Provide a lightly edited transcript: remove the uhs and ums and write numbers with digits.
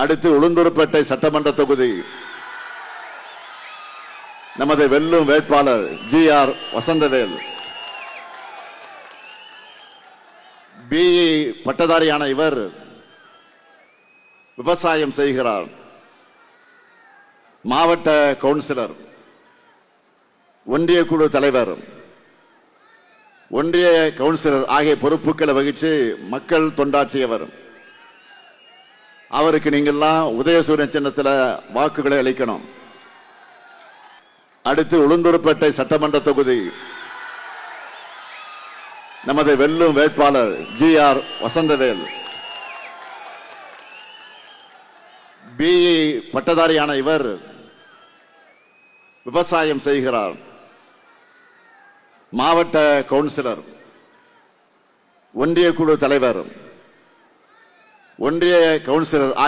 அடுத்து உளுந்தூர்பேட்டை சட்டமன்ற தொகுதி நமது வெல்லும் வேட்பாளர் GR வசந்தவேல். BE பட்டதாரியான இவர் விவசாயம் செய்கிறார். மாவட்ட கவுன்சிலர், ஒன்றிய குழு தலைவர், ஒன்றிய கவுன்சிலர் ஆகிய பொறுப்புகளை வகித்து மக்கள் தொண்டாற்றியவர். அவருக்கு நீங்கள்லாம் உதயசூரியன் சின்னத்தில் வாக்குகளை அளிக்கணும். அடுத்து உளுந்தூர்பேட்டை சட்டமன்ற தொகுதி நமது வெல்லும் வேட்பாளர் GR வசந்தவேல். BE பட்டதாரியான இவர் விவசாயம் செய்கிறார். மாவட்ட கவுன்சிலர், ஒன்றிய குழு தலைவர், ஒன்றிய கவுன்சிலர்